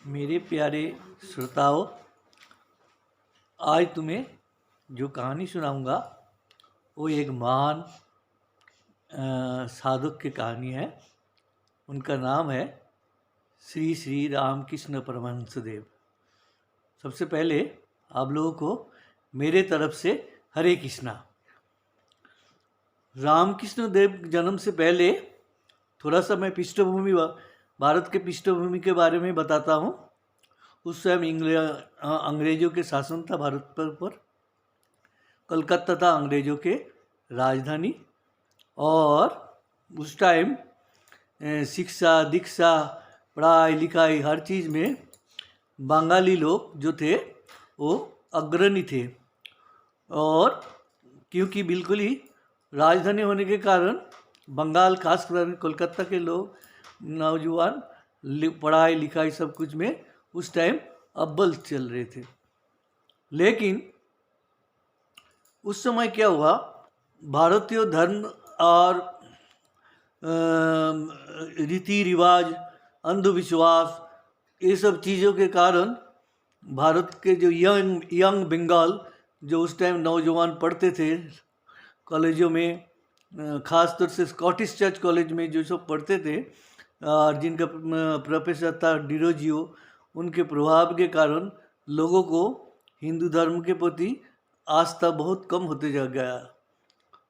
मेरे प्यारे श्रोताओं, आज तुम्हें जो कहानी सुनाऊंगा वो एक महान साधक की कहानी है। उनका नाम है श्री श्री रामकृष्ण परमहंस देव। सबसे पहले आप लोगों को मेरे तरफ से हरे कृष्णा। रामकृष्ण देव जन्म से पहले थोड़ा सा मैं भारत के पृष्ठभूमि के बारे में बताता हूँ। उस समय अंग्रेजों के शासन था भारत पर। कलकत्ता था अंग्रेजों के राजधानी। और उस टाइम शिक्षा दीक्षा पढ़ाई लिखाई हर चीज़ में बंगाली लोग जो थे वो अग्रणी थे। और क्योंकि बिल्कुल ही राजधानी होने के कारण बंगाल खासकर कोलकाता के लोग नौजवान पढ़ाई लिखाई सब कुछ में उस टाइम अव्वल चल रहे थे। लेकिन उस समय क्या हुआ, भारतीय धर्म और रीति रिवाज अंधविश्वास ये सब चीज़ों के कारण भारत के जो यंग बंगाल जो उस टाइम नौजवान पढ़ते थे कॉलेजों में, ख़ासतौर से स्कॉटिश चर्च कॉलेज में जो सब पढ़ते थे और जिनका प्रोफेसर था डिरोजियो, उनके प्रभाव के कारण लोगों को हिंदू धर्म के प्रति आस्था बहुत कम होते जा गया।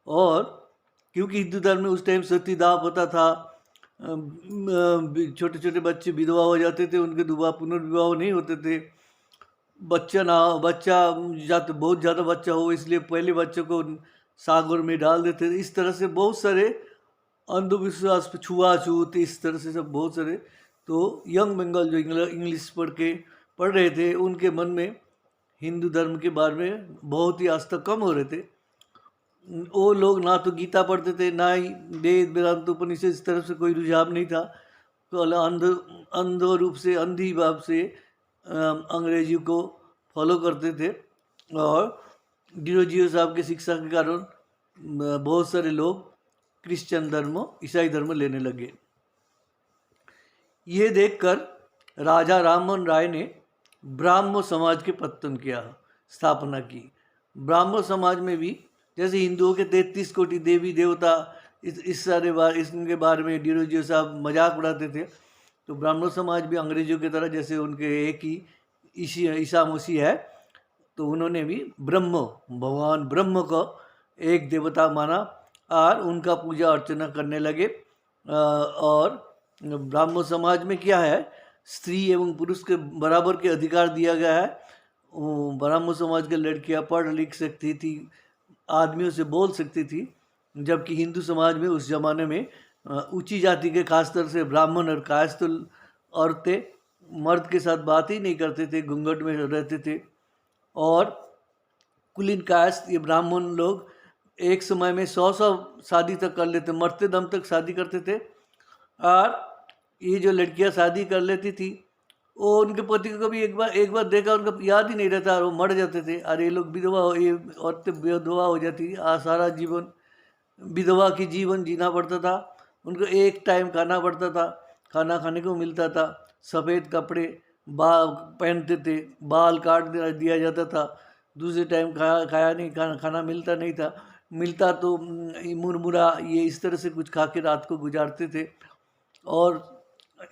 और क्योंकि हिंदू धर्म में उस टाइम सतीदाह होता था, छोटे छोटे बच्चे विधवा हो जाते थे, उनके दोबारा पुनर्विवाह नहीं होते थे। बहुत ज़्यादा बच्चा हो इसलिए पहले बच्चे को सागर में डाल देते थे। इस तरह से बहुत सारे अंधविश्वास, छुआछूत, इस तरह से सब बहुत सारे। तो यंग बंगाल जो इंग्लिश पढ़ रहे थे उनके मन में हिंदू धर्म के बारे में बहुत ही आस्था कम हो रहे थे। वो लोग ना तो गीता पढ़ते थे, ना ही वेद वेदांत उपनिषद, इस तरफ से कोई रुझाव नहीं था। तो अंध रूप से, अंधी भाव से अंग्रेजी को फॉलो करते थे। और डिरोजियो साहब की शिक्षा के कारण बहुत सारे लोग क्रिश्चियन धर्म, ईसाई धर्म लेने लगे। ये देखकर राजा राममोहन राय ने ब्राह्मण समाज के पतन किया, स्थापना की। ब्राह्मण समाज में भी जैसे हिंदुओं के 33 कोटि देवी देवता, इसके बारे में डिरोजियो साहब मजाक उड़ाते थे। तो ब्राह्मण समाज भी अंग्रेजों की तरह, जैसे उनके एक ही ईसा मसीह है, तो उन्होंने भी भगवान ब्रह्म को एक देवता माना और उनका पूजा अर्चना करने लगे। और ब्राह्मण समाज में क्या है, स्त्री एवं पुरुष के बराबर के अधिकार दिया गया है। ब्राह्मण समाज की लड़कियां पढ़ लिख सकती थी, आदमियों से बोल सकती थी, जबकि हिंदू समाज में उस ज़माने में ऊंची जाति के खासतौर से ब्राह्मण और कायस्थ औरतें मर्द के साथ बात ही नहीं करते थे, घूंघट में रहते थे। और कुलीन कायस्थ ये ब्राह्मण लोग एक समय में 100 शादी तक कर लेते, मरते दम तक शादी करते थे। और ये जो लड़कियां शादी कर लेती थी वो उनके पति को कभी एक बार देखा उनका याद ही नहीं रहता और वो मर जाते थे। और ये लोग ये औरतें विधवा हो जाती, सारा जीवन विधवा की जीवन जीना पड़ता था। उनको एक टाइम खाना पड़ता था, खाना खाने को मिलता था, सफ़ेद कपड़े पहनते थे, बाल काट दिया जाता था। दूसरे टाइम खाया नहीं, खाना मिलता नहीं था, मिलता तो मुरमुरा ये इस तरह से कुछ खा के रात को गुजारते थे। और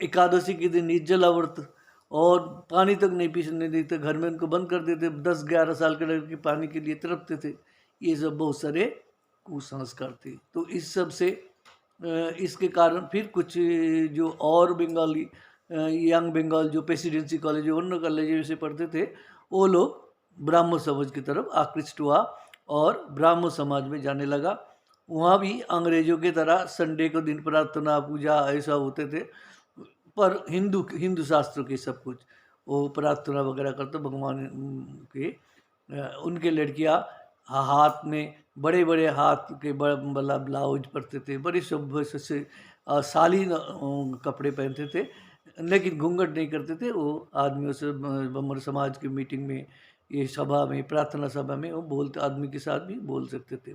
एकादशी के दिन निर्जला व्रत, और पानी तक नहीं पीने देते, घर में उनको बंद कर देते। 10-11 साल के लड़के पानी के लिए तड़पते थे। ये सब बहुत सारे कुसंस्कार थे। तो इस सब से इसके कारण फिर कुछ जो और बंगाली यंग बंगाल जो प्रेसिडेंसी कॉलेज अन्य कॉलेज से पढ़ते थे, वो लोग ब्राह्मण समाज की तरफ आकृष्ट हुआ और ब्राह्मण समाज में जाने लगा। वहाँ भी अंग्रेजों की तरह संडे को दिन प्रार्थना पूजा ऐसा होते थे, पर हिंदू शास्त्रों के सब कुछ वो प्रार्थना वगैरह करते भगवान के। उनके लड़कियां हाथ में बड़े बड़े हाथ के बड़ा ब्लाउज पहनते थे, बड़े सभ्य से शालीन कपड़े पहनते थे, लेकिन घूंघट नहीं करते थे। वो आदमियों से ब्राह्मण समाज की मीटिंग में, ये सभा में, प्रार्थना सभा में वो बोलते, आदमी के साथ भी बोल सकते थे।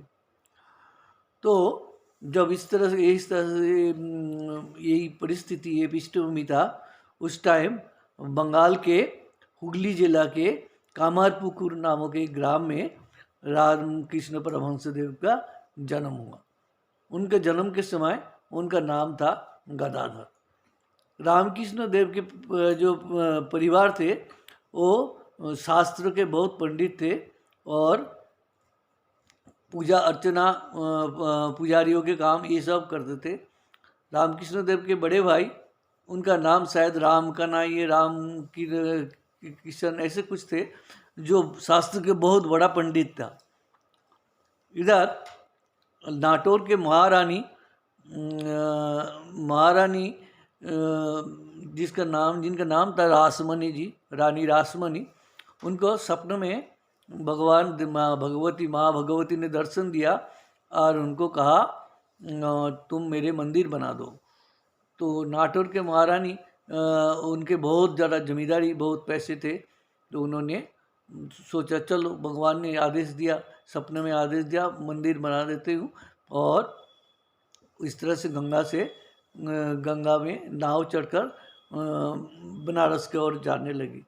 तो जब इस तरह से यही परिस्थिति, ये पृष्ठभूमि था, उस टाइम बंगाल के हुगली जिला के कामारपुकुर नामक एक ग्राम में रामकृष्ण परमहंस देव का जन्म हुआ। उनके जन्म के समय उनका नाम था गदाधर। रामकृष्ण देव के जो परिवार थे वो शास्त्र के बहुत पंडित थे और पूजा अर्चना पुजारियों के काम ये सब करते थे। रामकृष्ण देव के बड़े भाई, उनका नाम शायद राम का ना ये राम की किशन ऐसे कुछ थे, जो शास्त्र के बहुत बड़ा पंडित था। इधर नाटौर के महारानी जिनका नाम था रासमणी जी, रानी रासमणी, उनको सपने में माँ भगवती ने दर्शन दिया और उनको कहा तुम मेरे मंदिर बना दो। तो नाटौर के महारानी उनके बहुत ज़्यादा जमींदारी, बहुत पैसे थे, तो उन्होंने सोचा चलो भगवान ने आदेश दिया, सपने में आदेश दिया, मंदिर बना देते हूँ। और इस तरह से गंगा में नाव चढ़कर बनारस की ओर जाने लगी।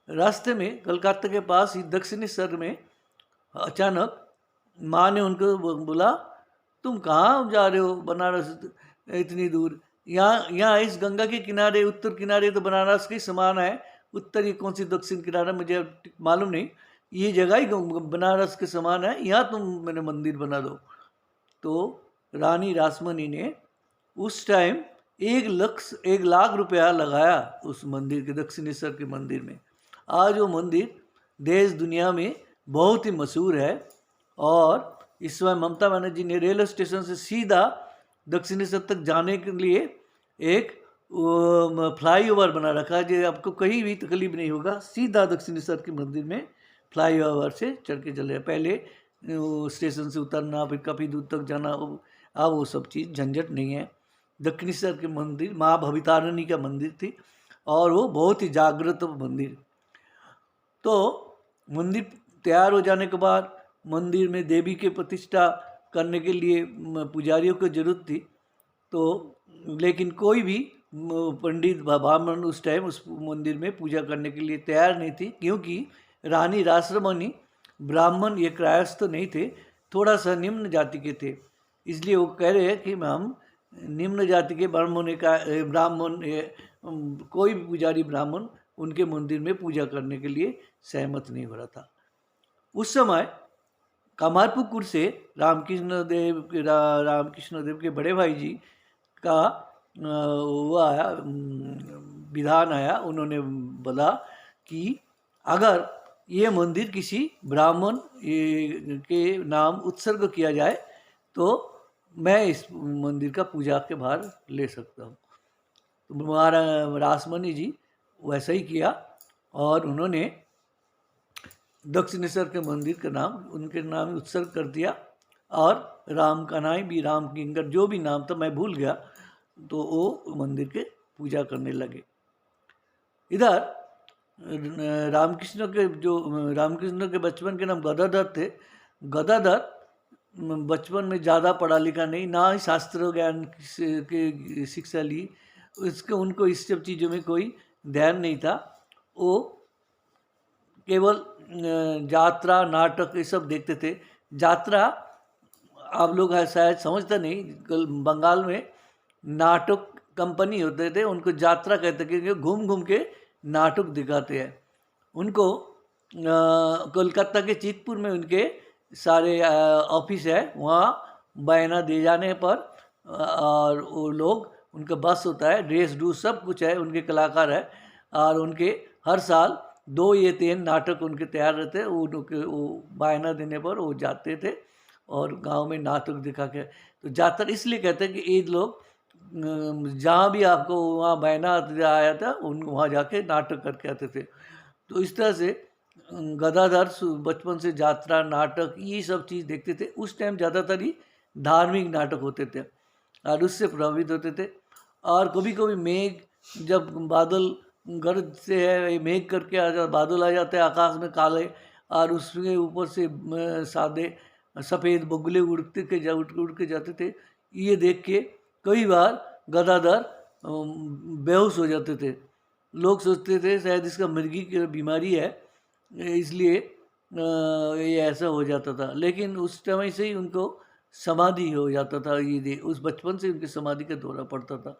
रास्ते में कलकत्ता के पास ही दक्षिणी सर में अचानक माँ ने उनको बोला तुम कहाँ जा रहे हो बनारस इतनी दूर? यहाँ इस गंगा के किनारे, उत्तर किनारे तो बनारस के समान है, उत्तर ये कौन सी दक्षिण किनारा मुझे मालूम नहीं, ये जगह ही बनारस के समान है, यहाँ तुम मेरे मंदिर बना दो। तो रानी रासमणी ने उस टाइम 1 लाख रुपया लगाया उस मंदिर के, दक्षिणेश्वर के मंदिर में। आज वो मंदिर देश दुनिया में बहुत ही मशहूर है। और इस समय ममता बनर्जी ने रेलवे स्टेशन से सीधा दक्षिणेश्वर तक जाने के लिए एक फ्लाईओवर बना रखा है, जो आपको कहीं भी तकलीफ नहीं होगा, सीधा दक्षिणेश्वर के मंदिर में फ्लाईओवर से चढ़ के चले। पहले स्टेशन से उतरना, फिर काफ़ी दूर तक जाना, अब वो सब चीज़ झंझट नहीं है। दक्षिणेश्वर के मंदिर माँ भवितारिणी का मंदिर थी और वो बहुत ही जागृत मंदिर। तो मंदिर तैयार हो जाने के बाद मंदिर में देवी के प्रतिष्ठा करने के लिए पुजारियों की जरूरत थी। तो लेकिन कोई भी पंडित ब्राह्मण उस टाइम उस मंदिर में पूजा करने के लिए तैयार नहीं थी, क्योंकि रानी रासमणी ब्राह्मण ये कायस्थ नहीं थे, थोड़ा सा निम्न जाति के थे। इसलिए वो कह रहे हैं कि हम निम्न जाति के ब्राह्मण कोई भी पुजारी ब्राह्मण उनके मंदिर में पूजा करने के लिए सहमत नहीं हो रहा था। उस समय कामारपुकुर से रामकृष्ण देव के बड़े भाई जी का वो आया, विधान आया। उन्होंने बोला कि अगर ये मंदिर किसी ब्राह्मण के नाम उत्सर्ग किया जाए तो मैं इस मंदिर का पूजा के भार ले सकता हूँ। तो महारानी रासमणी जी वैसा ही किया और उन्होंने दक्षिणेश्वर के मंदिर का नाम उनके नाम उत्सर्ग कर दिया। और राम कन्हई भी, राम किंकर जो भी नाम था मैं भूल गया, तो वो मंदिर के पूजा करने लगे। इधर रामकृष्ण के बचपन के नाम गदाधर थे। गदाधर बचपन में ज़्यादा पढ़ा लिखा नहीं, ना ही शास्त्र ज्ञान की शिक्षा ली, उनको इस सब चीज़ों में कोई ध्यान नहीं था। वो केवल यात्रा, नाटक ये सब देखते थे। यात्रा आप लोग शायद समझते नहीं, बंगाल में नाटक कंपनी होते थे, उनको यात्रा कहते थे, क्योंकि घूम घूम के नाटक दिखाते हैं। उनको कोलकाता के चितपुर में उनके सारे ऑफिस है, वहाँ बयाना दे जाने पर और वो लोग, उनका बस होता है, ड्रेस ड्रूस सब कुछ है, उनके कलाकार है, और उनके हर साल 2 या 3 नाटक उनके तैयार रहते हैं। वो बयाना देने पर वो जाते थे और गांव में नाटक दिखा के। तो ज़्यादातर इसलिए कहते हैं कि ये लोग जहाँ भी आपको वहाँ बयाना आया था वहाँ जाके नाटक करके आते थे। तो इस तरह से गदाधर बचपन से यात्रा, नाटक ये सब चीज़ देखते थे। उस टाइम ज़्यादातर ही धार्मिक नाटक होते थे और उससे प्रभावित होते थे। और कभी कभी मेघ, जब बादल गरज से है, मेघ करके बादल आ जाते हैं आकाश में काले, और उसके ऊपर से सादे सफ़ेद बगुले उड़ के जाते थे। ये देख के कई बार गदाधर बेहोश हो जाते थे। लोग सोचते थे शायद इसका मिर्गी की बीमारी है, इसलिए ये ऐसा हो जाता था। लेकिन उस समय से ही उनको समाधि हो जाता था, ये उस बचपन से उनकी समाधि का दौरा पड़ता था।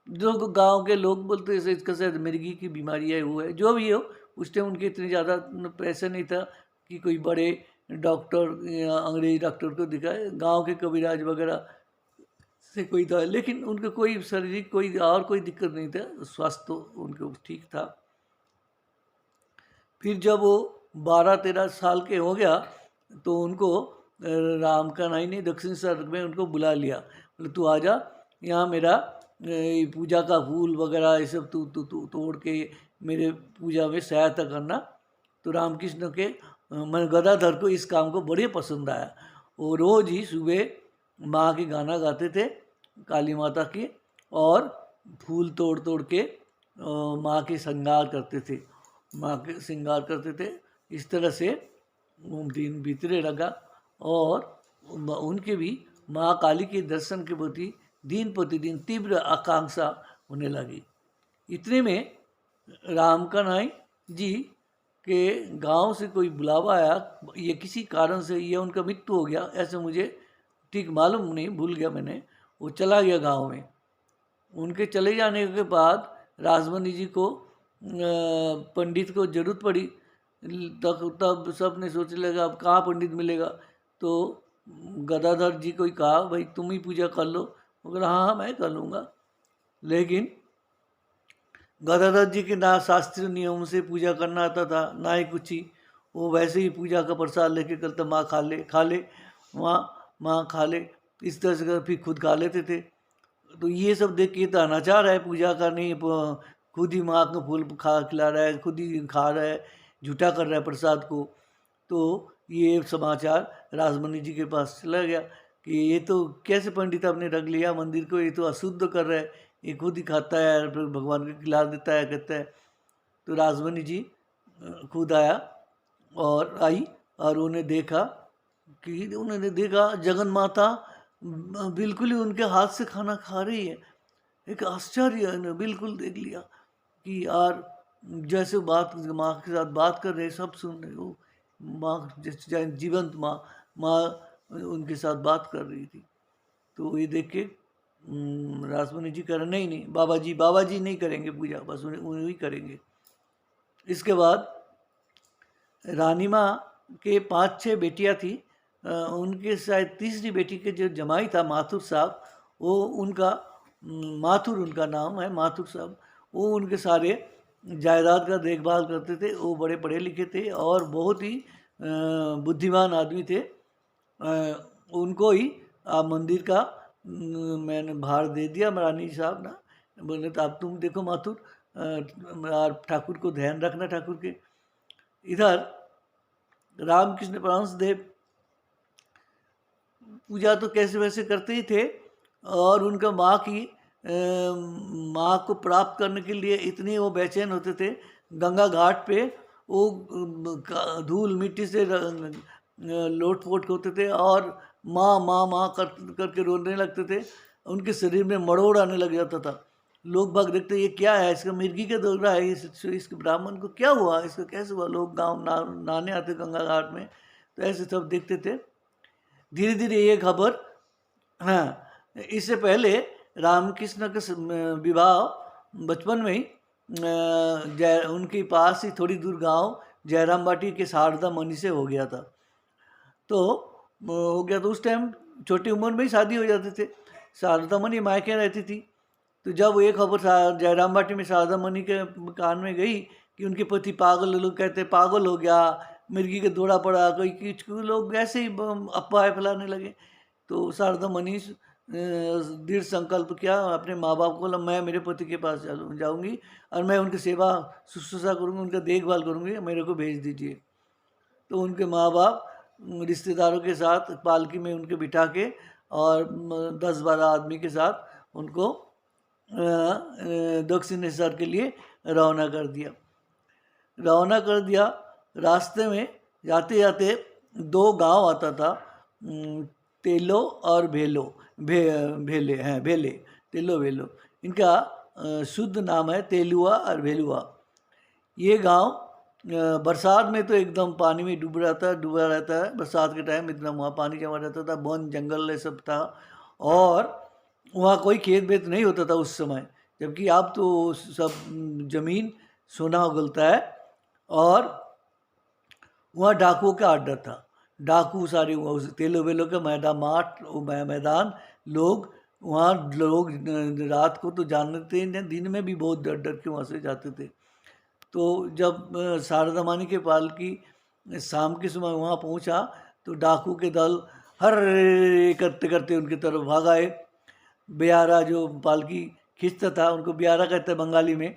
जो गांव के लोग बोलते थे इसका शायद मिर्गी की बीमारी है, वो है, जो भी हो। उस टाइम उनके इतने ज़्यादा पैसे नहीं था कि कोई बड़े डॉक्टर या अंग्रेजी डॉक्टर को दिखाए। गांव के कबीराज वगैरह से कोई था, लेकिन उनका कोई शारीरिक कोई और कोई दिक्कत नहीं था, स्वास्थ्य तो उनको ठीक था। फिर जब वो 12-13 साल के हो गया तो उनको राम का नाई ने दक्षिण स्वर्ग में उनको बुला लिया, बोले तू आजा, यहाँ मेरा पूजा का फूल वगैरह ये सब तू तू तू तोड़ के मेरे पूजा में सहायता करना। तो रामकृष्ण के मैं गदाधर को इस काम को बड़े पसंद आया। वो रोज़ ही सुबह माँ के गाना गाते थे, काली माता की, और फूल तोड़ तोड़ के माँ के श्रृंगार करते थे, माँ के श्रृंगार करते थे। इस तरह से दिन बीतने लगा और उनके भी माँ काली के दर्शन के प्रति दिन प्रतिदिन तीव्र आकांक्षा होने लगी। इतने में राम कन्हई जी के गांव से कोई बुलावा आया, ये किसी कारण से ये उनका मृत्यु हो गया, ऐसे मुझे ठीक मालूम नहीं, भूल गया मैंने। वो चला गया गांव में। उनके चले जाने के बाद राजमणि जी को पंडित को जरूरत पड़ी। तब सब ने सोचने लगा अब कहाँ पंडित मिलेगा, तो गदाधर जी को ही कहा भाई तुम ही पूजा कर लो। वो बोला हाँ मैं कर लूँगा। लेकिन गदाधर जी के ना शास्त्रीय नियम से पूजा करना आता था ना ही कुछ ही, वो वैसे ही पूजा का प्रसाद लेके करते, माँ खा ले खा ले, माँ खा ले, इस तरह से फिर खुद खा लेते थे। तो ये सब देख के तो अनाचार है, पूजा करनी, खुद ही माँ को फूल खिला रहा है, खुद ही खा रहा है, झूठा कर रहा है प्रसाद को। तो ये समाचार राजमणि जी के पास चला गया कि ये तो कैसे पंडित आपने रख लिया मंदिर को, ये तो अशुद्ध कर रहा है, ये खुद ही खाता है फिर भगवान को खिला देता है, कहता है। तो राजमणि जी खुद आया और आई और उन्हें देखा कि उन्होंने देखा जगन माता बिल्कुल ही उनके हाथ से खाना खा रही है। एक आश्चर्य ने बिल्कुल देख लिया कि यार जैसे बात माँ के साथ बात कर रहे, सब सुन रहे, वो माँ जैसे जीवंत माँ उनके साथ बात कर रही थी। तो ये देख के राजमणि जी कह रहे नहीं बाबा जी नहीं करेंगे पूजा, बस उन्हें ही करेंगे। इसके बाद रानी माँ के 5-6 बेटियाँ थी, उनके शायद तीसरी बेटी के जो जमाई था माथुर साहब, वो उनका माथुर उनका नाम है, माथुर साहब, वो उनके सारे जायदाद का देखभाल करते थे। वो बड़े पढ़े लिखे थे और बहुत ही बुद्धिमान आदमी थे। उनको ही मंदिर का मैंने भार दे दिया रानी साहब ना, बोले तो अब तुम देखो माथुर, ठाकुर को ध्यान रखना ठाकुर के। इधर रामकृष्ण परमहंस देव पूजा तो कैसे वैसे करते ही थे और उनका माँ को प्राप्त करने के लिए इतने वो बेचैन होते थे। गंगा घाट पे वो धूल मिट्टी से लोट-पोट होते थे और माँ करके रोने लगते थे। उनके शरीर में मरोड़ आने लग जाता था। लोग बाग देखते ये क्या है, इसका मिर्गी का दौरा है, इसके ब्राह्मण को क्या हुआ, इसका कैसे हुआ। लोग गाँव नहाने आते गंगा घाट में, तो ऐसे सब देखते थे। धीरे धीरे ये खबर, हाँ, इससे पहले रामकृष्ण का विवाह बचपन में ही उनके पास ही थोड़ी दूर गांव जयराम बाटी के शारदा मणि से हो गया था। तो उस टाइम छोटी उम्र में ही शादी हो जाते थे। शारदा मणि मायके रहती थी। तो जब ये खबर जयराम बाटी में शारदा मणि के कान में गई कि उनके पति पागल, लोग कहते पागल हो गया, मिर्गी का दौरा पड़ा, कोई लोग ऐसे ही अफवाह फैलाने लगे। तो शारदा मणि दृढ़ संकल्प किया, अपने माँ बाप को बोला मैं मेरे पति के पास जाऊंगी और मैं उनकी सेवा शुश्रूषा करूंगी, उनका देखभाल करूंगी, मेरे को भेज दीजिए। तो उनके माँ बाप रिश्तेदारों के साथ पालकी में उनके बिठा के और 10-12 आदमी के साथ उनको दक्षिणेश्वर के लिए रवाना कर दिया। रास्ते में जाते जाते 2 गांव आता था, तेलो और भेले, तेलो भेलो। इनका शुद्ध नाम है तेलुआ और भेलुआ। ये गांव बरसात में तो एकदम पानी में डूबा रहता है। बरसात के टाइम इतना वहाँ पानी जमा रहता था, वन जंगल ये सब था, और वहाँ कोई खेत वेत नहीं होता था उस समय। जबकि अब तो सब जमीन सोना उगलता है। और वहाँ डाकुओं का अड्डा था। डाकू सारे उस तेलो वेलो के मैदान लोग वहाँ लोग रात को तो जानते हैं, दिन में भी बहुत डर डर के वहाँ से जाते थे। तो जब शारदा मानी के पालकी शाम के समय वहाँ पहुँचा तो डाकू के दल हर करते करते उनकी तरफ भाग आए। ब्यारा जो पालकी खींचता था, उनको ब्यारा कहते हैं बंगाली में,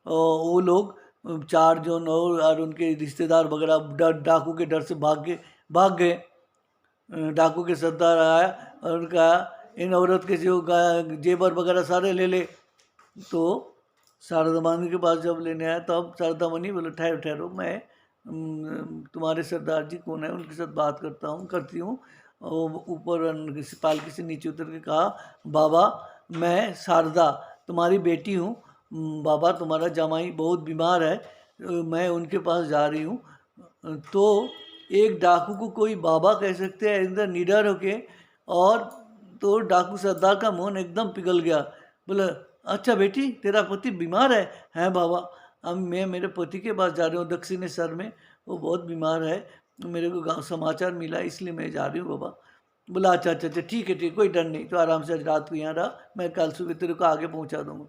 और वो लोग 4 जन और उनके रिश्तेदार वगैरह डाकू के डर से भाग गए। डाकू के सरदार आया और उनका इन औरत के जो जेवर वगैरह सारे ले ले। तो शारदा मानी के पास जब लेने आया तब शारदा मानी बोले ठहरो ठहरो, मैं तुम्हारे सरदार जी कौन है उनके साथ बात करती हूँ। ऊपर पालकी से नीचे उतर के कहा, बाबा मैं शारदा तुम्हारी बेटी हूँ, बाबा तुम्हारा जमाई बहुत बीमार है, मैं उनके पास जा रही हूँ। तो एक डाकू को कोई बाबा कह सकते हैं एकदम निडर होके, और तो डाकू सरदार का मन एकदम पिघल गया। बोला, अच्छा बेटी तेरा पति बीमार है? हैं बाबा, अब मैं मेरे पति के पास जा रही हूँ दक्षिणेश्वर में, वो बहुत बीमार है, मेरे को गाँव समाचार मिला इसलिए मैं जा रही हूँ बाबा। बोला अच्छा अच्छा अच्छा ठीक है कोई डर नहीं, तो आराम से आज रात को यहाँ रहा, मैं कल सुबह तेरे को आगे पहुँचा दूँगा।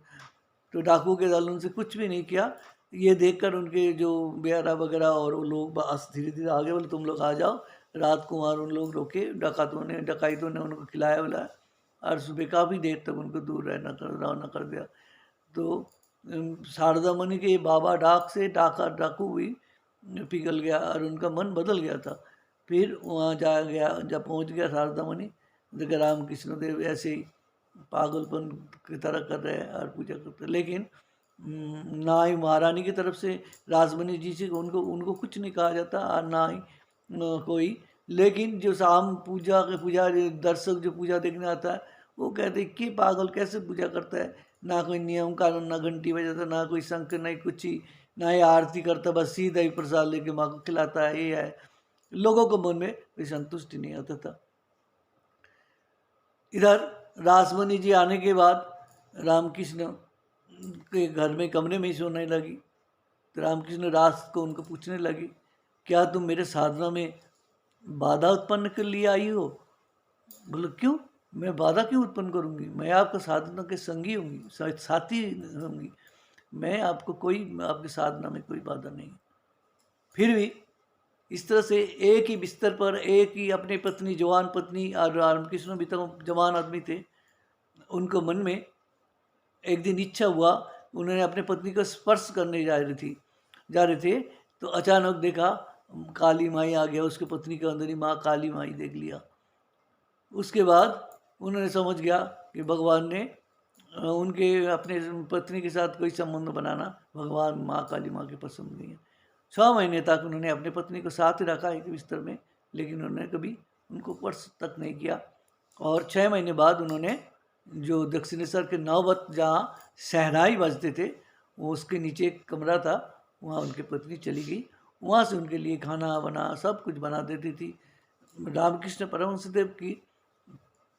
तो डाकू के दल उनसे कुछ भी नहीं किया। ये देखकर उनके जो ब्यारा वगैरह और वो लोग बस धीरे धीरे आगे, बोले तुम लोग आ जाओ। रात को वहाँ उन लोग रोके, डकाइतों ने उनको खिलाया विलाया, और सुबह काफ़ी देर तक उनको दूर रवाना कर दिया। तो शारदा मुनि के बाबा डाक से डाकू भी पिघल गया और उनका मन बदल गया था। फिर वहाँ जब पहुँच गया शारदा मुनि, देखा राम कृष्ण देव ऐसे ही पागलपन की तरह कर रहे हैं और पूजा करते हैं। लेकिन ना ही महारानी की तरफ से राजमणि जी से उनको कुछ नहीं कहा जाता, और ना ही कोई। लेकिन जो शाम पूजा दर्शक जो पूजा देखने आता है, वो कहते कि पागल कैसे पूजा करता है, ना कोई नियम कानून, ना घंटी बजाता, ना कोई शंख, नहीं कुछ ही, ना ही आरती करता, बस सीधा ही प्रसाद लेके माँ को खिलाता है। ये है, लोगों को मन में कोई संतुष्टि नहीं आता था। इधर रासमणि जी आने के बाद रामकृष्ण के घर में कमरे में ही सोने लगी। तो रामकृष्ण रास को उनको पूछने लगे, क्या तुम मेरे साधना में बाधा उत्पन्न कर लिए आई हो? बोले क्यों, मैं बाधा क्यों उत्पन्न करूंगी, मैं आपका साधना के संगी होंगी, साथी होंगी, मैं आपके साधना में कोई बाधा नहीं। फिर भी इस तरह से एक ही बिस्तर पर एक ही अपनी पत्नी, जवान पत्नी, और रामकृष्ण भी तो जवान आदमी थे, उनको मन में एक दिन इच्छा हुआ, उन्होंने अपने पत्नी को स्पर्श करने जा रहे थे, तो अचानक देखा काली माई आ गया, उसके पत्नी के अंदर ही माँ काली माई देख लिया। उसके बाद उन्होंने समझ गया कि भगवान ने उनके अपने पत्नी के साथ कोई संबंध बनाना भगवान माँ काली माँ के पसंद नहीं है। 6 महीने तक उन्होंने अपनी पत्नी को साथ रखा एक बिस्तर में, लेकिन उन्होंने कभी उनको स्पर्श तक नहीं किया। और 6 महीने बाद उन्होंने जो दक्षिणेश्वर के 9 वक्त जहाँ शहनाई बजते थे, वो उसके नीचे एक कमरा था, वहाँ उनकी पत्नी चली गई, वहाँ से उनके लिए खाना बना सब कुछ बना देती थी। रामकृष्ण परमहंसदेव की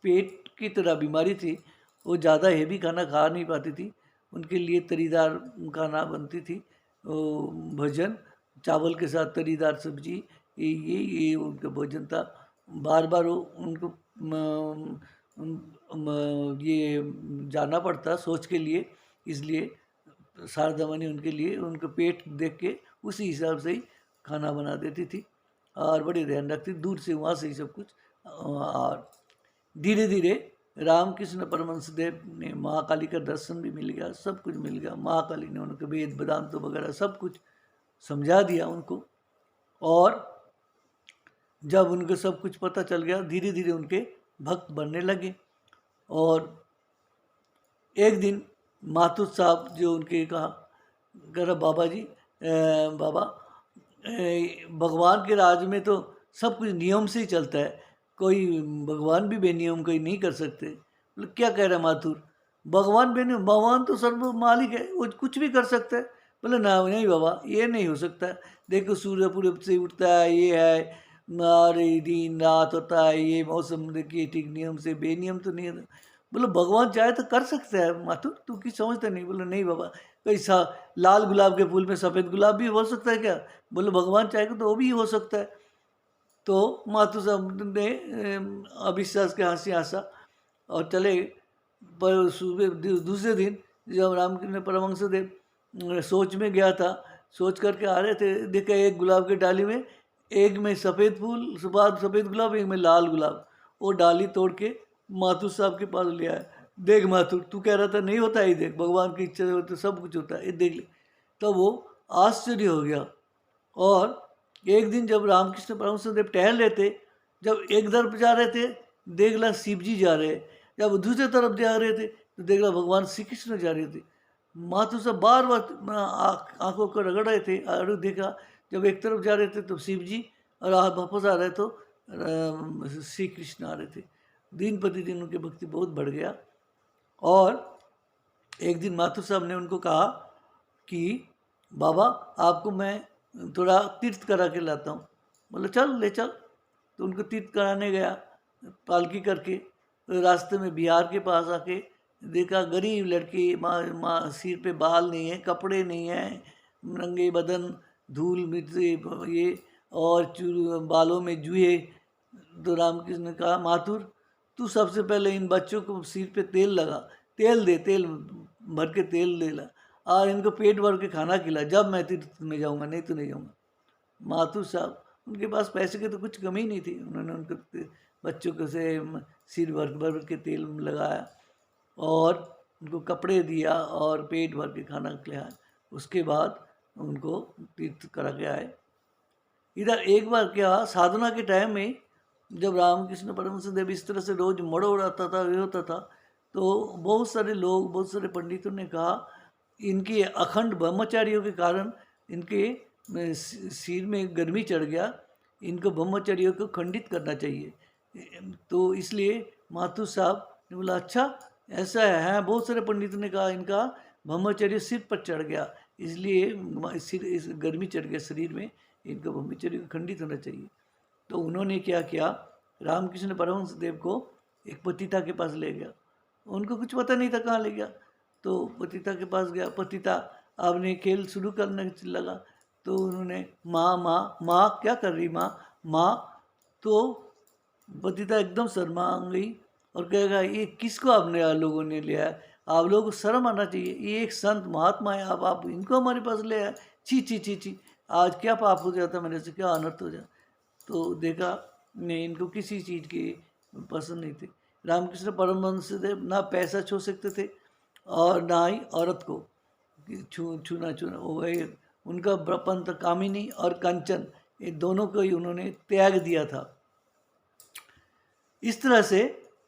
पेट की तरह बीमारी थी, वो ज़्यादा हेवी खाना खा नहीं पाती थी, उनके लिए तरीदार खाना बनती थी, भोजन चावल के साथ तरीदार सब्जी, ये उनका भोजन था। बार बार उनको ये जाना पड़ता सोच के लिए, इसलिए शारदा मानी उनके लिए उनका पेट देख के उसी हिसाब से ही खाना बना देती थी, और बड़े ध्यान रखती, दूर से वहाँ से ही सब कुछ। और धीरे धीरे रामकृष्ण परमहंसदेव ने महाकाली का दर्शन भी मिल गया, सब कुछ मिल गया। महाकाली ने उनको वेद वेदांत वगैरह सब कुछ समझा दिया उनको, और जब उनको सब कुछ पता चल गया, धीरे धीरे उनके भक्त बनने लगे। और एक दिन माथुर साहब जो उनके कहा बाबा जी, बाबा भगवान के राज में तो सब कुछ नियम से ही चलता है, कोई भगवान भी बेनियम कोई नहीं कर सकते। क्या कह रहा माथुर? भगवान भी नहीं, भगवान तो सर्व मालिक है, वो कुछ भी कर सकता है। बोले ना, नहीं बाबा, ये नहीं हो सकता। देखो सूर्य पूरब से उठता है, ये है, और दिन रात होता है, ये मौसम देखिए ठीक नियम से, बेनियम तो नहीं है। बोले भगवान चाहे तो कर सकता है माथुर, तू की समझता नहीं। बोले नहीं बाबा, कैसा लाल गुलाब के फूल में सफ़ेद गुलाब भी हो सकता है क्या? बोले भगवान चाहे तो वो भी हो सकता है। तो माथुर साहब ने अविश्वास के हंसी हंसा और चले। पर सुबह दूसरे दिन जब रामकृष्ण परमहंस देव सोच में गया था, सोच करके आ रहे थे, देखा एक गुलाब की डाली में, एक में सफ़ेद फूल, सफ़ेद गुलाब, एक में लाल गुलाब। वो डाली तोड़ के माथुर साहब के पास ले आया। देख माथुर, तू कह रहा था नहीं होता, ही देख, भगवान की इच्छा से तो सब कुछ होता है, ये देख ले। तब वो आश्चर्य हो गया। और एक दिन जब रामकृष्ण परमहंस देव टहल रहे थे, जब एक तरफ जा रहे थे देख ला शिव जी जा रहे, जब दूसरे तरफ जा रहे थे तो देख ला भगवान श्री कृष्ण जा रहे थे। माथुर साहब बार बार आंखों को रगड़ रहे थे, और देखा जब एक तरफ जा रहे थे तो शिव जी, और वापस आ रहे तो श्री कृष्ण आ रहे थे। दिन प्रतिदिन उनकी भक्ति बहुत बढ़ गया। और एक दिन माथुर साहब ने उनको कहा कि बाबा, आपको मैं थोड़ा तीर्थ करा के लाता हूँ। बोले चल, ले चल। तो उनको तीर्थ कराने गया पालकी करके। तो रास्ते में बिहार के पास आके देखा गरीब लड़की, माँ सिर पे बाल नहीं है, कपड़े नहीं है, नंगे बदन, धूल मिट्टी ये, और बालों में जुए। तो रामकृष्ण ने कहा, माथुर तू सबसे पहले इन बच्चों को सिर पे तेल लगा, तेल दे, तेल भर के तेल दे ला, और इनको पेट भर के खाना खिला, जब मैं तीर्थ में जाऊँगा, नहीं तो नहीं जाऊँगा। माथुर साहब, उनके पास पैसे की तो कुछ कमी नहीं थी। उन्होंने उनको बच्चों को से सिर भर भर के तेल लगाया, और उनको कपड़े दिया, और पेट भर के खाना खिलाया। उसके बाद उनको तीर्थ करा के आए। इधर एक बार क्या, साधना के टाइम में जब रामकृष्ण परमहंस देव इस तरह से रोज मड़ उड़ाता था, ये होता था, तो बहुत सारे लोग, बहुत सारे पंडितों ने कहा इनकी अखंड ब्रह्मचारियों के कारण इनके सिर में गर्मी चढ़ गया, इनको ब्रह्मचर्यों को खंडित करना चाहिए। तो इसलिए माथुर साहब ने बोला, अच्छा ऐसा है, बहुत सारे पंडितों ने कहा इनका ब्रह्मचर्य सिर पर चढ़ गया, इसलिए सिर इस गर्मी चढ़ गया शरीर में, इनका ब्रह्मचर्य को खंडित होना चाहिए। तो उन्होंने क्या किया, रामकृष्ण परमहंस देव को एक पतिता के पास ले गया। उनको कुछ पता नहीं था कहाँ ले गया। तो पतिता के पास गया, पतिता आपने खेल शुरू करने लगा। तो उन्होंने माँ माँ माँ क्या कर रही माँ माँ। तो पतिता एकदम शर्मा गई और कहेगा, ये किसको आपने लोगों ने लिया है, आप लोगों को शर्म आना चाहिए, ये एक संत महात्मा है, आप इनको हमारे पास ले आए, छी छी छी छी, आज क्या पाप हो जाता, मेरे से क्या अनर्थ हो जाता। तो देखा नहीं, इनको किसी चीज़ की पसंद नहीं थी। रामकृष्ण परमहंस देव ना पैसा छू सकते थे, और ना ही औरत को छूना वही उनका पंथ कामिनी और कंचन, ये दोनों को ही उन्होंने त्याग दिया था। इस तरह से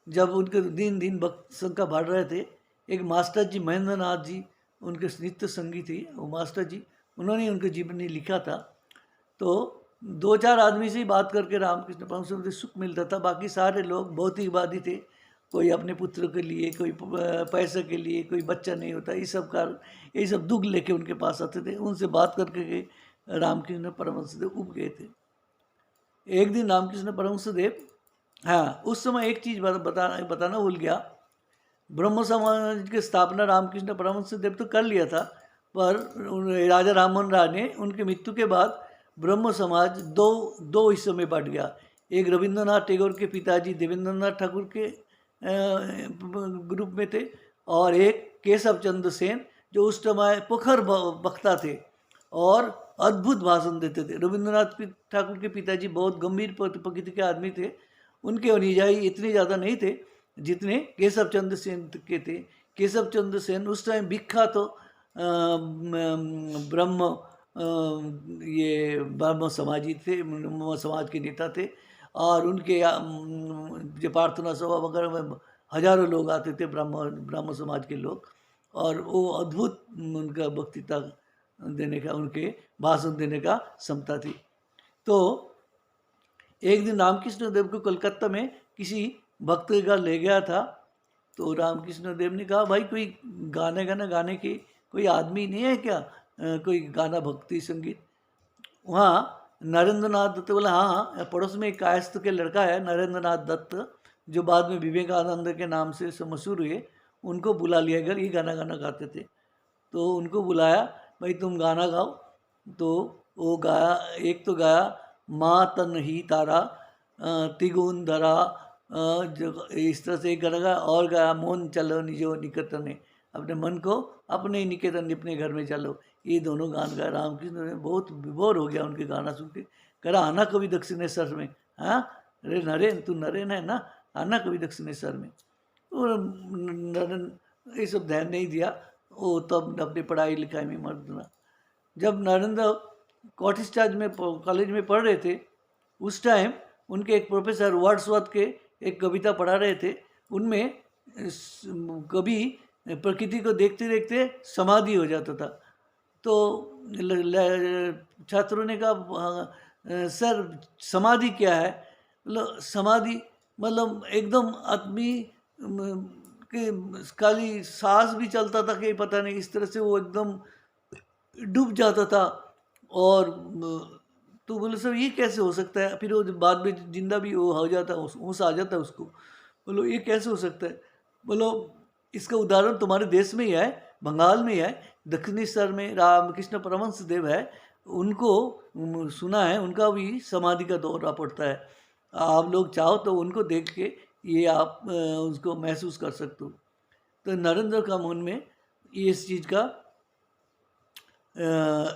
जब उनके दिन दिन भक्त संख्या बढ़ रहे थे, एक मास्टर जी महेंद्र नाथ जी उनके नित्य संगी थे, वो मास्टर जी, उन्होंने उनके जीवनी लिखा था। तो 2-4 आदमी से ही बात करके रामकृष्ण परमहंस से सुख मिलता था, बाकी सारे लोग भौतिकवादी थे। कोई अपने पुत्र के लिए, कोई पैसे के लिए, कोई बच्चा नहीं होता, ये सब कारण, यही सब दुख लेके उनके पास आते थे। उनसे बात करके रामकृष्ण परमहंस देव उब गए थे। एक दिन रामकृष्ण परमहंस देव, हाँ उस समय एक चीज़ बताना भूल गया, ब्रह्म समाज की स्थापना रामकृष्ण परमहंस देव तो कर लिया था, पर राजा राममोहन राय ने उनकी मृत्यु के बाद ब्रह्म समाज दो हिस्सों में बांट गया। एक रविंद्रनाथ टैगोर के पिताजी देवेंद्रनाथ ठाकुर के ग्रुप में थे, और एक केशव चंद्र सेन जो उस समय पोखर वक्ता थे और अद्भुत भाषण देते थे। रविंद्रनाथ ठाकुर के पिताजी बहुत गंभीर प्रकृति के आदमी थे, उनके अनुयायी इतने ज़्यादा नहीं थे जितने केशव चंद्र सेन के थे। केशव चंद्र सेन उस टाइम विख्यात तो ब्रह्म समाजी थे, ब्रह्म समाज के नेता थे, और उनके जो प्रार्थना सभा वगैरह में हजारों लोग आते थे, ब्रह्म समाज के लोग, और वो अद्भुत उनका वक्तृता देने का, उनके भाषण देने का क्षमता थी। तो एक दिन रामकृष्ण देव को कलकत्ता में किसी भक्त के घर ले गया था, तो रामकृष्ण देव ने कहा, भाई कोई गाना गाने के कोई आदमी नहीं है क्या, कोई गाना भक्ति संगीत? वहाँ नरेंद्र नाथ दत्त बोला, हाँ पड़ोस में एक कायस्थ के लड़का है नरेंद्र नाथ दत्त, जो बाद में विवेकानंद के नाम से मशहूर हुए, उनको बुला लिया गया, ये गाना गाते थे। तो उनको बुलाया, भाई तुम गाना गाओ। तो वो गाया, एक तो गाया माँ तन ही तारा तिगुन धरा, जो इस तरह से एक गाना गाया, और गाया मोन चलो निजो निकटने, अपने मन को अपने ही निकेतन अपने घर में चलो। ये दोनों गान गाए। रामकृष्ण ने बहुत विभोर हो गया उनके गाना सुन के, कह रहा आना कभी दक्षिणेश्वर में, हाँ अरे नरेन, तू नरेन है ना, आना कभी दक्षिणेश्वर में। और नरेन ये सब ध्यान नहीं दिया, वो तब अपनी पढ़ाई लिखाई में मग्न। जब नरेंद्र कॉटेज चार्ज में कॉलेज में पढ़ रहे थे, उस टाइम उनके एक प्रोफेसर वर्ड्सवर्थ के एक कविता पढ़ा रहे थे, उनमें कभी प्रकृति को देखते देखते समाधि हो जाता था। तो छात्रों ने कहा, सर समाधि क्या है? मतलब समाधि मतलब एकदम आदमी के खाली सांस भी चलता था कि पता नहीं, इस तरह से वो एकदम डूब जाता था। और तो बोले सर ये कैसे हो सकता है? फिर वो बाद में जिंदा भी वो हो जाता, होश आ जाता है उसको। बोलो ये कैसे हो सकता है? बोलो इसका उदाहरण तुम्हारे देश में ही है, बंगाल में ही है, दक्षिणेश्वर में रामकृष्ण परमहंस देव है, उनको सुना है, उनका भी समाधि का दौरा पड़ता है। आप लोग चाहो तो उनको देख के ये आप उसको महसूस कर सकते हो। तो नरेंद्र का मन में इस चीज़ का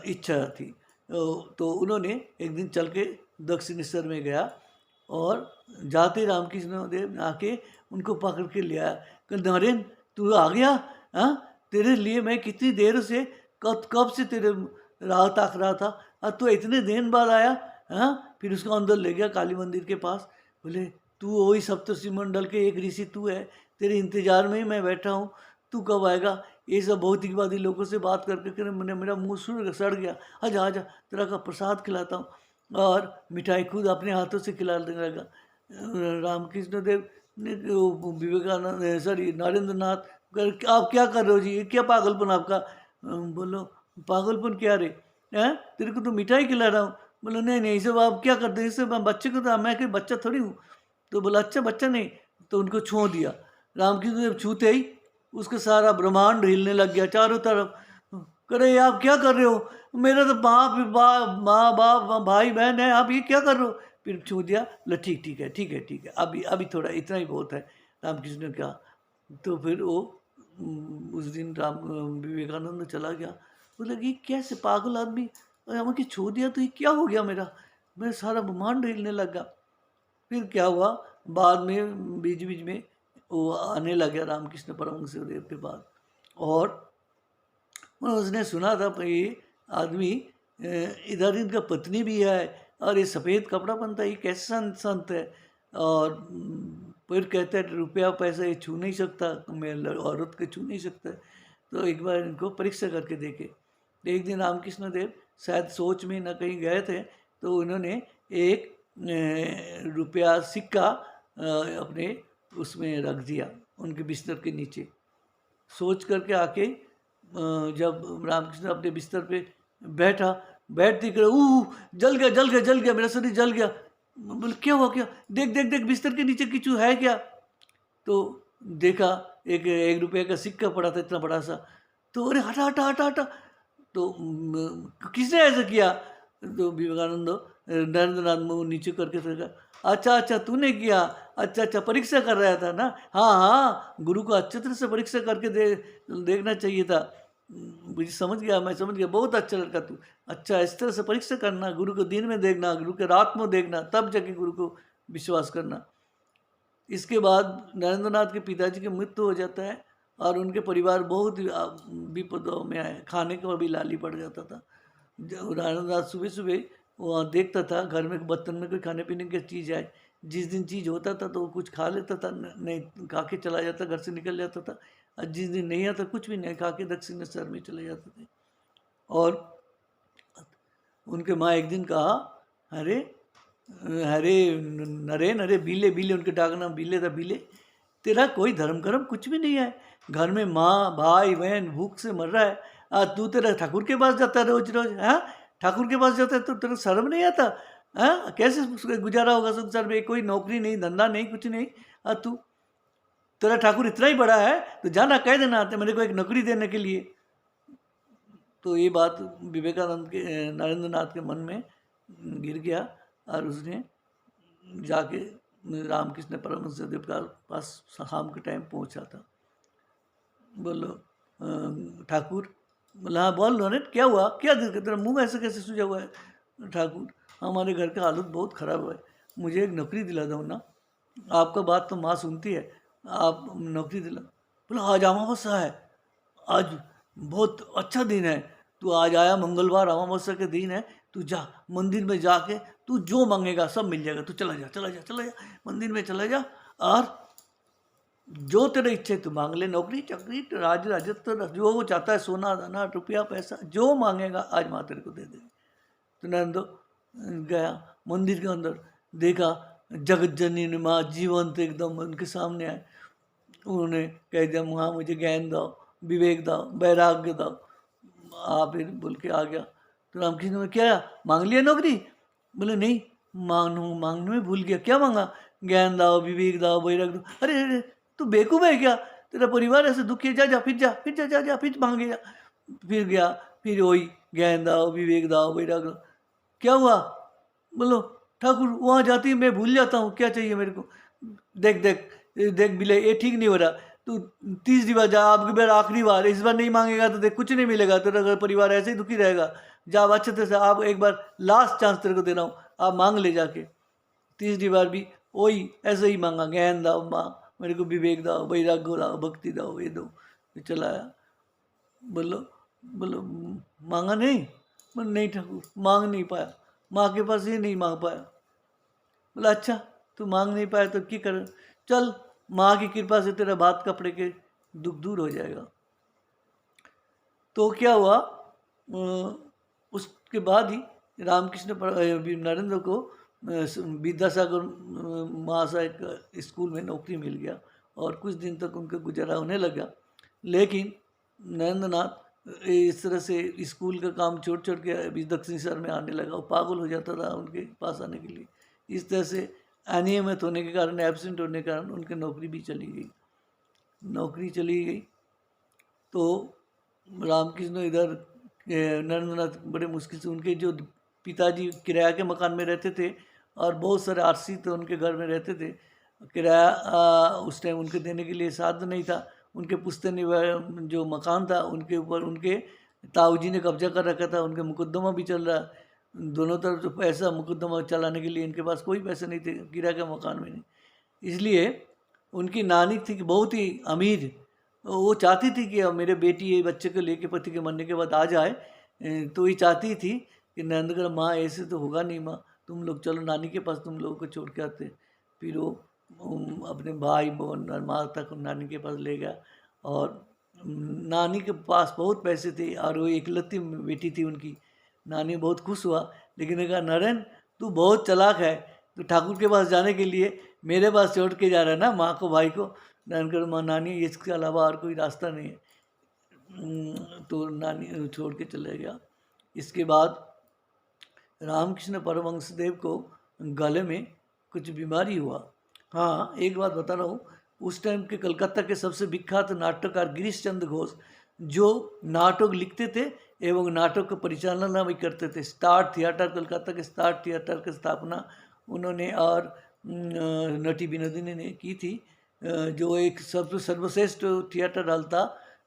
इच्छा थी। तो उन्होंने एक दिन चल के दक्षिणेश्वर में गया, और जाते रामकृष्ण देव आके उनको पकड़ के ले आया। कल नरेन तू आ गया, हाँ तेरे लिए मैं कितनी देर से कब से तेरे राह ताक रहा था, अब तू इतने दिन बाद आया, हाँ। फिर उसको अंदर ले गया काली मंदिर के पास, बोले तू वही सप्तर्षि मंडल के एक ऋषि तू है, तेरे इंतजार में ही मैं बैठा हूँ, तू कब आएगा? ये सब भौतिकवादी लोगों से बात करके मेरा मुंह सड़ गया। आजा आजा तेरा का प्रसाद खिलाता हूँ, और मिठाई खुद अपने हाथों से खिलाने लगा। रामकृष्ण देव ने विवेकानंद सॉरी नरेंद्र नाथ, आप क्या कर रहे हो जी, ये क्या पागलपन आपका? बोलो पागलपन क्या रे, हैं तेरे को तो मिठाई खिला रहा हूँ। बोलो नहीं नहीं, सब आप क्या करते हैं, इससे बच्चे को, तो मैं कोई बच्चा थोड़ी हूँ। तो बोला अच्छा बच्चा नहीं, तो उनको छू दिया। रामकृष्ण देव छूते ही उसका सारा ब्रह्मांड हिलने लग गया चारों तरफ। करे आप क्या कर रहे हो, मेरा तो माँ बाप भाई बहन है, आप ये क्या कर रहे हो? फिर छू दिया, बोला ठीक है ठीक है ठीक है, अभी थोड़ा इतना ही बहुत है, रामकृष्ण ने कहा। तो फिर वो उस दिन विवेकानंद चला गया। बोला कि कैसे पागल आदमी, हमें छू दिया तो ये क्या हो गया, मेरा सारा ब्रह्मांड हिलने लगा। फिर क्या हुआ, बाद में बीच बीच में वो आने लगा रामकृष्ण परमहंस देव के बाद, और उसने सुना था ये आदमी इधर इनका पत्नी भी है, और ये सफ़ेद कपड़ा पहनता है, ये कैसे संत है? और फिर कहता है रुपया पैसा ये छू नहीं सकता, मैं औरत को छू नहीं सकता। तो एक बार इनको परीक्षा करके देखे। एक दिन रामकृष्ण देव शायद सोच में न कहीं गए थे, तो उन्होंने एक रुपया सिक्का अपने उसमें रख दिया, उनके बिस्तर के नीचे। सोच करके आके जब रामकृष्ण अपने बिस्तर पे बैठते कर जल गया मेरा शरीर जल गया। बोले क्या हुआ, क्या? देख बिस्तर के नीचे किचू है क्या? तो देखा एक रुपये का सिक्का पड़ा था, इतना बड़ा सा। तो अरे हटा हटा हटा हटा, तो किसने ऐसा किया? तो विवेकानंद नरेंद्र नाथ मुँह नीचे करके देखा, अच्छा तूने किया, अच्छा परीक्षा कर रहा था ना, हाँ गुरु को अच्छे तरह से परीक्षा करके देखना चाहिए था। मुझे समझ गया, मैं समझ गया, बहुत अच्छा लड़का तू, अच्छा इस तरह से परीक्षा करना, गुरु को दिन में देखना, गुरु के रात में देखना, तब जाके गुरु को विश्वास करना। इसके बाद नरेंद्र नाथ के पिताजी की मृत्यु हो जाता है, और उनके परिवार बहुत विपदों में आए, खाने को भी लाली पड़ जाता था। नरेंद्र नाथ सुबह सुबह वहाँ देखता था घर में बर्तन में कोई खाने पीने की चीज़ आए, जिस दिन चीज़ होता था तो वो कुछ खा लेता था, नहीं खा के चला जाता, घर से निकल जाता था। और जिस दिन नहीं आता कुछ भी नहीं खा के दक्षिणेश्वर में चले जाते थे। और उनके माँ एक दिन कहा, अरे नरेन, अरे बीले, उनके डाक नाम बीले था, बीले तेरा कोई धर्म कर्म कुछ भी नहीं है, घर में माँ भाई बहन भूख से मर रहा है, आज तू तेरा ठाकुर के पास जाता है रोज रोज। हाँ, ठाकुर के पास जाता है तो तेरा शर्म नहीं आता? हाँ, कैसे गुजारा होगा संसार में? कोई नौकरी नहीं, धंधा नहीं, कुछ नहीं। तू, तेरा ठाकुर इतना ही बड़ा है तो जाना कह देना मेरे को एक नौकरी देने के लिए। तो ये बात विवेकानंद के, नरेंद्र नाथ के मन में गिर गया और उसने जाके रामकृष्ण परमहंस देव का पास शाम के टाइम पहुंचा था। बोलो ठाकुर, बोला हाँ बोल लो। क्या हुआ, क्या दिक्कत, तेरा मुंह ऐसे कैसे सूजा हुआ है? ठाकुर, हमारे घर का हालत बहुत ख़राब है, मुझे एक नौकरी दिला दो ना। आपका बात तो माँ सुनती है, आप नौकरी दिला। बोला आज अमावस्या है, आज बहुत अच्छा दिन है, तू आज आया मंगलवार अमावस्या के दिन है, तू जा मंदिर में जाके तू जो मांगेगा सब मिल जाएगा, तू चला जा चला जा चला जा मंदिर में चला जा और जो तेरे इच्छे तू मांग ले, नौकरी चाकरी राज राजत्व जो वो चाहता है, सोना दाना रुपया पैसा जो मांगेगा आज माँ तेरे को दे देगी। तो नंदो गया मंदिर के अंदर, देखा जगत जननी ने माँ जीवंत एकदम उनके सामने आए। उन्होंने कह दिया माँ मुझे ज्ञान दो, विवेक दो, वैराग्य दो। फिर बोल के आ गया। तो रामकृष्ण ने क्या मांग लिया नौकरी? बोले नहीं, मांगने में भूल गया। क्या मांगा? ज्ञान दाओ, विवेक दाओ, वैराग्य दो। अरे अरे तू बेवकूफ़ है क्या? तेरा परिवार ऐसे दुखी है, जा जा फिर जा फिर जा जा जा फिर मांगे जा। फिर गया, फिर वही ज्ञान दाओ, विवेक दाओ, वैराग्य। क्या हुआ? बोलो ठाकुर वहाँ जाती मैं भूल जाता हूँ, क्या चाहिए मेरे को? देख देख देख बिले, ये ठीक नहीं हो रहा, तू 30 बार जा, आपकी बार आखिरी बार, इस बार नहीं मांगेगा तो देख कुछ नहीं मिलेगा, तेरा घर परिवार ऐसे ही दुखी रहेगा। जा अब अच्छे से, आप एक बार लास्ट चांस तेरे को दे रहा हूँ, आप मांग ले जाके। 30 बार भी वही ऐसे ही मांगा, ज्ञान दाओ माँ, मेरे को विवेक दाओ, वैराग्य दाओ, भक्ति दाओ, ये दो। चला आया। बोलो बोलो मांगा नहीं? बोले नहीं ठाकुर मांग नहीं पाया, माँ के पास ही नहीं मांग पाया। बोला अच्छा तू मांग नहीं पाया तो क्या कर, चल माँ की कृपा से तेरा भात कपड़े के दुख दूर हो जाएगा। तो क्या हुआ, उसके बाद ही रामकृष्ण नरेंद्र को विद्यासागर महाशय का स्कूल में नौकरी मिल गया और कुछ दिन तक उनका गुजारा होने लगा। लेकिन नरेंद्र नाथ इस तरह से स्कूल का काम छोड़ छोड़ के अभी दक्षिण शहर में आने लगा, वो पागल हो जाता था उनके पास आने के लिए। इस तरह से अनियमित होने के कारण, एब्सेंट होने के कारण उनकी नौकरी भी चली गई। नौकरी चली गई तो रामकृष्ण इधर नरेंद्रनाथ बड़े मुश्किल से, उनके जो पिताजी किराया के मकान में रहते थे और बहुत सारे आश्रित उनके घर में रहते थे। किराया उस टाइम उनके देने के लिए साधन नहीं था। उनके पुश्तैनी जो मकान था उनके ऊपर उनके ताऊ जी ने कब्जा कर रखा था, उनके मुकदमा भी चल रहा, दोनों तरफ जो पैसा मुकदमा चलाने के लिए इनके पास कोई पैसे नहीं थे, किराए के मकान में नहीं। इसलिए उनकी नानी थी कि बहुत ही अमीर, वो चाहती थी कि अब मेरे बेटी ये बच्चे को लेके पति के मरने के बाद आ जाए। तो ये चाहती थी कि नरेंद्र माँ ऐसे तो होगा नहीं माँ, तुम लोग चलो नानी के पास तुम लोगों को छोड़ के आते। फिर वो अपने भाई बहन और माता को नानी के पास ले गया और नानी के पास बहुत पैसे थे और वो इकलौती बेटी थी उनकी। नानी बहुत खुश हुआ, लेकिन कहा नरेंद्र तू बहुत चालाक है, तो ठाकुर के पास जाने के लिए मेरे पास छोड़ के जा रहा है ना माँ को भाई को। नरेंद्र माँ नानी इसके अलावा और कोई रास्ता नहीं है। तो नानी छोड़ के चले गया। इसके बाद रामकृष्ण परमहंस देव को गले में कुछ बीमारी हुआ। हाँ एक बात बता रहा हूँ, उस टाइम के कलकत्ता के सबसे विख्यात नाटककार गिरीश चंद्र घोष जो नाटक लिखते थे एवं नाटक का परिचालना भी करते थे। स्टार थिएटर, कलकत्ता के स्टार थिएटर की स्थापना उन्होंने और नटी विनोदिनी ने की थी, जो एक सर्वश्रेष्ठ थिएटर हॉल था।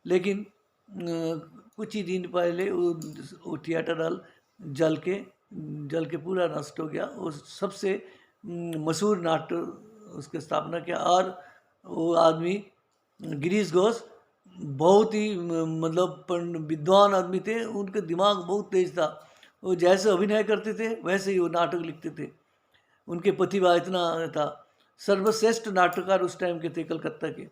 लेकिन कुछ ही दिन पहले वो थिएटर हॉल जल के पूरा नष्ट हो गया। वो सबसे मशहूर नाटक उसकी स्थापना किया और वो आदमी गिरीश घोष बहुत ही मतलब विद्वान आदमी थे, उनके दिमाग बहुत तेज था। वो जैसे अभिनय करते थे वैसे ही वो नाटक लिखते थे, उनके प्रतिभा इतना था। सर्वश्रेष्ठ नाटककार उस टाइम के थे कलकत्ता के।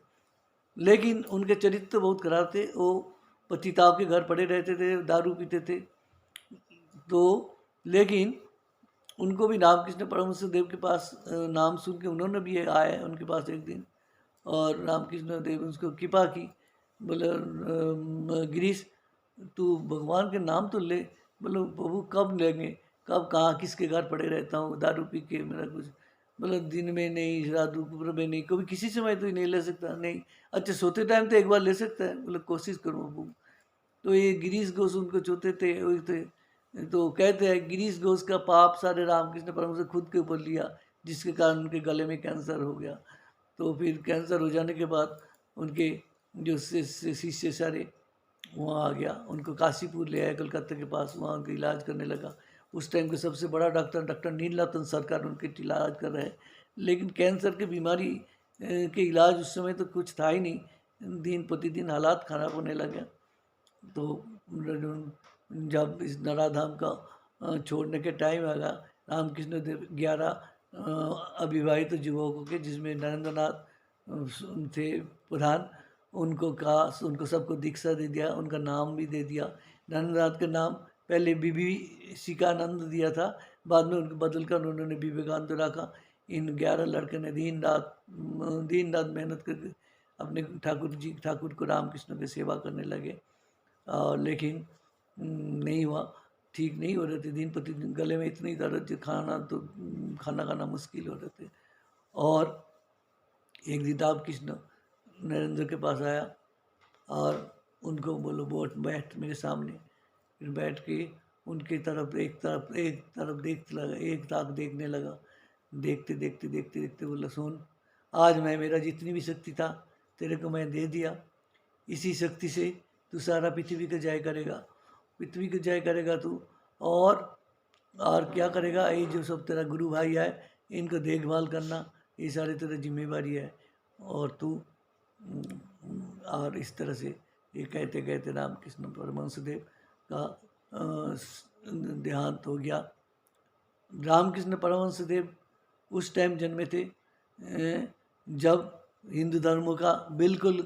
लेकिन उनके चरित्र बहुत खराब थे, वो पतिताओं के घर पड़े रहते थे, दारू पीते थे। तो लेकिन उनको भी रामकृष्ण परमहंस देव के पास नाम सुन के उन्होंने भी आए उनके पास एक दिन और रामकृष्ण देव उसको कृपा की। बोले गिरीश तू भगवान के नाम तो ले। बोलो प्रभु कब लेंगे, कब कहाँ किसके घर पड़े रहता हूँ दारू पी के, मेरा कुछ मतलब दिन में नहीं, रात दोपहर में नहीं, कभी किसी समय तो नहीं ले सकता नहीं। अच्छा सोते टाइम तो एक बार ले सकता है, बोले कोशिश करो प्रभु। तो ये गिरीश घोष उनको चोते थे वही थे। तो कहते हैं गिरीश घोष का पाप सारे रामकृष्ण परमहंस खुद के ऊपर लिया, जिसके कारण उनके गले में कैंसर हो गया। तो फिर कैंसर हो जाने के बाद उनके जो शिष्य सारे वहाँ आ गया, उनको काशीपुर ले आया कलकत्ता के पास, वहाँ उनका इलाज करने लगा। उस टाइम के सबसे बड़ा डॉक्टर नीलरतन सरकार उनके इलाज कर रहे हैं। लेकिन कैंसर की बीमारी के इलाज उस समय तो कुछ था ही नहीं, दिन प्रतिदिन हालात खराब होने लगे। तो जब इस नराधाम का छोड़ने के टाइम आएगा, रामकृष्ण देव 11 अविवाहित युवकों के, जिसमें नरेंद्रनाथ थे प्रधान, उनको कहा, उनको सबको दीक्षा दे दिया, उनका नाम भी दे दिया। नरेंद्रनाथ का नाम पहले विवेकानंद दिया था, बाद में उनको बदल कर उन्होंने विवेकानंद रखा। इन 11 लड़के ने दिन रात मेहनत करके अपने ठाकुर को रामकृष्ण की सेवा करने लगे। लेकिन नहीं हुआ, ठीक नहीं हो रहे थे, दिन प्रतिदिन गले में इतनी दर्द, खाना खाना मुश्किल हो रहे थे। और एक दिन रामकृष्ण नरेंद्र के पास आया और उनको बोलो बैठ मेरे सामने। फिर बैठ के उनकी तरफ एक तरफ देखने लगा, एक ताक देखने लगा। देखते देखते बोला सुन, आज मैं मेरा जितनी भी शक्ति था तेरे को मैं दे दिया, इसी शक्ति से तू सारा पृथ्वी का जय करेगा, पृथ्वी का जय करेगा तू। और क्या करेगा, ये जो सब तेरा गुरु भाई है इनको देखभाल करना, ये सारी तेरा जिम्मेवारी है। और तू और इस तरह से ये कहते कहते रामकृष्ण परमहंस देव का देहांत हो गया। रामकृष्ण परमहंस देव उस टाइम जन्मे थे जब हिंदू धर्म का बिल्कुल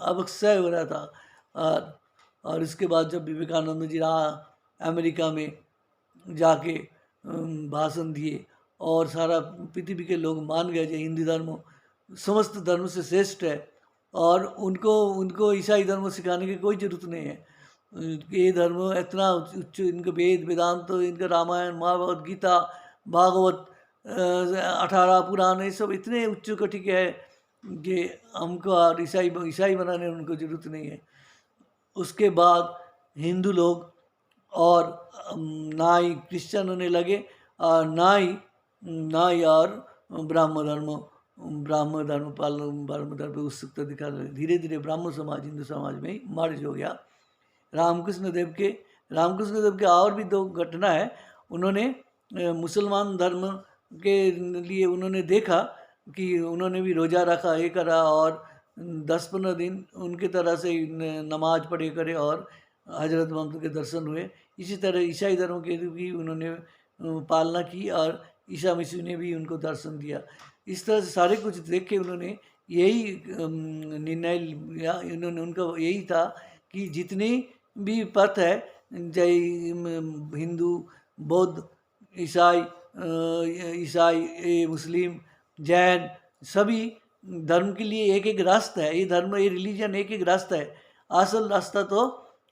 अवक्षय हो रहा था। और इसके बाद जब विवेकानंद जी अमेरिका में जाके भाषण दिए और सारा पृथ्वी के लोग मान गए कि हिंदू धर्म समस्त धर्म से श्रेष्ठ है, और उनको ईसाई धर्म सिखाने की कोई ज़रूरत नहीं है। ये धर्म इतना उच्च, इनके वेद वेदांत, इनका रामायण महाभारत गीता भागवत 18 पुराण, ये सब इतने उच्च कोटि के है कि हमको और ईसाई बनाने उनको ज़रूरत नहीं है। उसके बाद हिंदू लोग और ना ही क्रिश्चियन होने लगे और ना ही और ब्राह्म धर्म पे उत्सुकता दिखा लगे। धीरे धीरे ब्राह्मण समाज हिंदू समाज में मर्ज हो गया। रामकृष्ण देव के और भी 2 घटना है। उन्होंने मुसलमान धर्म के लिए उन्होंने देखा कि उन्होंने भी रोज़ा रखा, ये करा, और 10-15 दिन उनके तरह से नमाज पढ़े करे और हजरत मोहम्मद के दर्शन हुए। इसी तरह ईसाई धर्म के भी उन्होंने पालना की और ईसा मसीह ने भी उनको दर्शन दिया। इस तरह से सारे कुछ देख के उन्होंने यही निर्णय लिया, उनका यही था कि जितने भी पथ है, हिंदू, बौद्ध, ईसाई, मुस्लिम, जैन, सभी धर्म के लिए एक रास्ता है। ये रिलीजन एक रास्ता है। असल रास्ता तो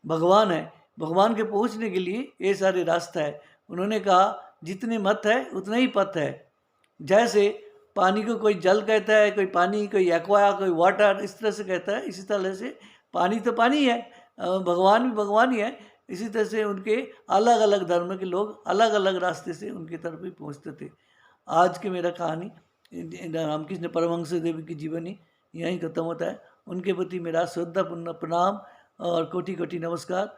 भगवान है। भगवान के पहुंचने के लिए ये सारे रास्ता है। उन्होंने कहा जितने मत है उतना ही पथ है। जैसे पानी को कोई जल कहता है, कोई पानी, कोई एक्वा, कोई वाटर, इस तरह से कहता है। इसी तरह से पानी तो पानी है, भगवान भी भगवान ही है। इसी तरह से उनके अलग अलग धर्म के लोग अलग अलग रास्ते से उनकी तरफ भी पहुँचते थे। आज के मेरा कहानी रामकृष्ण परमहंस देव की जीवनी यहीं खत्म होता है। उनके प्रति मेरा श्रद्धापूर्ण प्रणाम और कोटि कोटि नमस्कार।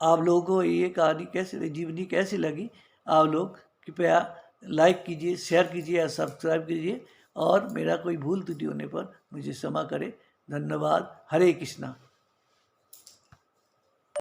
आप लोगों को ये कहानी जीवनी कैसी लगी, आप लोग कृपया लाइक कीजिए, शेयर कीजिए या सब्सक्राइब कीजिए, और मेरा कोई भूल त्रुटि होने पर मुझे क्षमा करें। धन्यवाद। हरे कृष्णा।